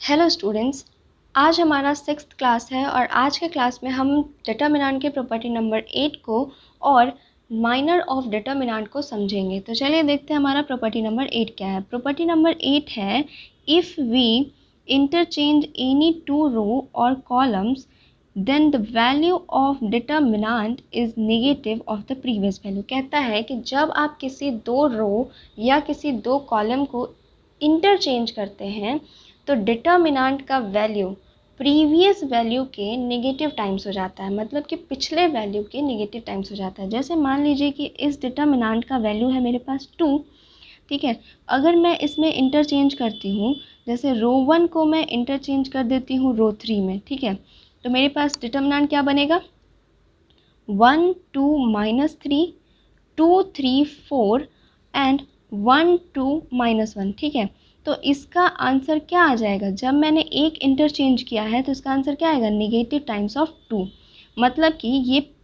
Hello students, आज हमारा 6th class है और आज के क्लास में हम डिटर्मिनेंट के प्रॉपर्टी नंबर 8 को और माइनर ऑफ डिटर्मिनेंट को समझेंगे। तो चलिए देखते हैं हमारा प्रॉपर्टी नंबर 8 क्या है। प्रॉपर्टी नंबर 8 है if we interchange any two row और columns then the value of determinant is negative of the previous value. कहता है कि जब आप किसी दो रो या किसी दो कॉलम को इंटरचेंज करते हैं तो डिटर्मिनेंट का वैल्यू प्रीवियस वैल्यू के नेगेटिव टाइम्स हो जाता है, मतलब कि पिछले वैल्यू के नेगेटिव टाइम्स हो जाता है। जैसे मान लीजिए कि इस डिटर्मिनेंट का वैल्यू है मेरे पास 2, ठीक है। अगर मैं इसमें इंटरचेंज करती हूँ, जैसे रो 1 को मैं इंटरचेंज कर देती हूँ रो 3 में, ठीक है, तो मेरे पास डिटर्मिनेंट क्या बनेगा 1 2 -3 2 3 4 एंड 1 2 -1, ठीक है। तो इसका आंसर क्या आ जाएगा, जब मैंने एक इंटरचेंज किया है तो इसका आंसर क्या आएगा नेगेटिव टाइम्स ऑफ 2। मतलब कि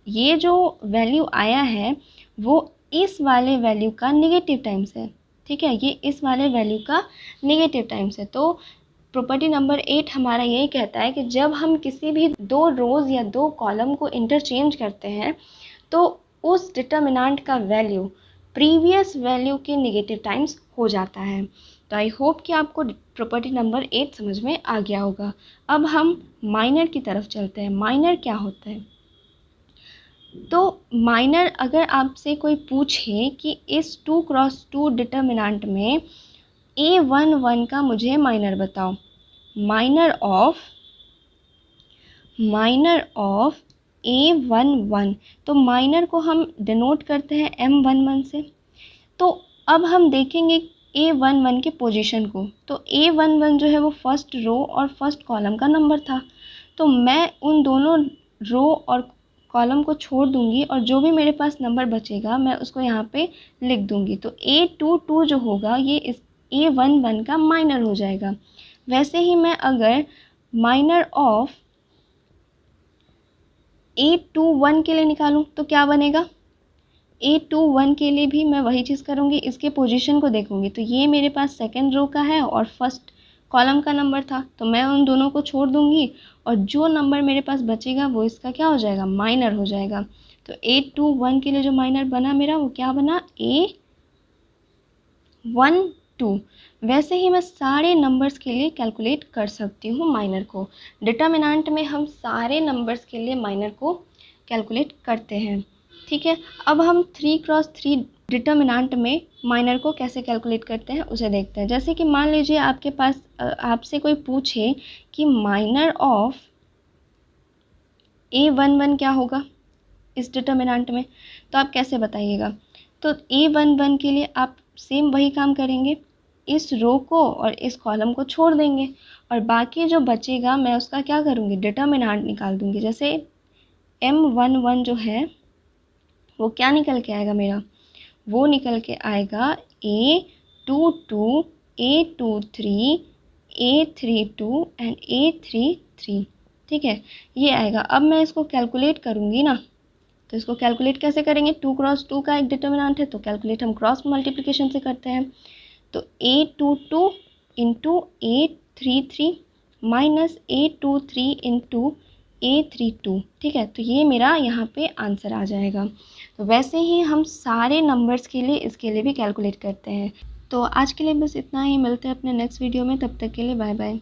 ये जो वैल्यू आया है वो इस वाले वैल्यू का नेगेटिव टाइम्स है, ठीक है, ये इस वाले वैल्यू का नेगेटिव टाइम्स है। तो प्रॉपर्टी नंबर 8 हमारा यही कहता है कि जब हम किसी भी दो रोज़ या दो कॉलम को इंटरचेंज करते हैं तो उस डिटर्मिनेंट का वैल्यू प्रीवियस वैल्यू के नेगेटिव टाइम्स हो जाता है। तो आई होप कि आपको प्रॉपर्टी नंबर 8 समझ में आ गया होगा। अब हम माइनर की तरफ चलते हैं। माइनर क्या होता है? तो माइनर, अगर आपसे कोई पूछे कि इस 2x2 डिटर्मिनेंट में A11 का मुझे माइनर बताओ, माइनर ऑफ A11, तो माइनर को हम डिनोट करते हैं M11 से। तो अब हम देखेंगे A11 के पोजीशन को, तो A11 जो है वो फर्स्ट रो और फर्स्ट कॉलम का नंबर था। तो मैं उन दोनों रो और कॉलम को छोड़ दूंगी और जो भी मेरे पास नंबर बचेगा मैं उसको यहाँ पे लिख दूंगी। तो A22 जो होगा ये इस A11 का माइनर हो जाएगा। वैसे ही मैं अगर माइनर ऑफ A21 के लिए निकालूं तो क्या बनेगा, A21 के लिए भी मैं वही चीज़ करूँगी, इसके पोजीशन को देखूँगी। तो ये मेरे पास सेकंड रो का है और फर्स्ट कॉलम का नंबर था, तो मैं उन दोनों को छोड़ दूँगी और जो नंबर मेरे पास बचेगा वो इसका क्या हो जाएगा, माइनर हो जाएगा। तो A21 के लिए जो माइनर बना मेरा वो क्या बना, A12। वैसे ही मैं सारे नंबर्स के लिए कैलकुलेट कर सकती हूँ माइनर को। डिटर्मिनेंट में हम सारे नंबर्स के लिए माइनर को कैलकुलेट करते हैं, ठीक है। अब हम 3x3 डिटर्मिनेंट में माइनर को कैसे कैलकुलेट करते हैं उसे देखते हैं। जैसे कि मान लीजिए आपके पास आपसे कोई पूछे कि माइनर ऑफ A11 क्या होगा इस डिटर्मिनेंट में, तो आप कैसे बताइएगा। तो A11 के लिए आप सेम वही काम करेंगे, इस रो को और इस कॉलम को छोड़ देंगे और बाकी जो बचेगा मैं उसका क्या करूँगी, डिटर्मिनेंट निकाल दूँगी। जैसे M11 जो है वो क्या निकल के आएगा मेरा, वो निकल के आएगा A22 A23 A32 and A33, ठीक है, ये आएगा। अब मैं इसको कैलकुलेट करूँगी ना, तो इसको कैलकुलेट कैसे करेंगे, 2x2 का एक डिटर्मिनेंट है तो कैलकुलेट हम क्रॉस मल्टीप्लिकेशन से करते हैं। तो A22 into A33 minus A23 into A32, ठीक है, तो ये मेरा यहाँ पे आंसर आ जाएगा। तो वैसे ही हम सारे नंबर्स के लिए इसके लिए भी कैलकुलेट करते हैं। तो आज के लिए बस इतना ही, मिलते हैं अपने नेक्स्ट वीडियो में, तब तक के लिए बाय बाय।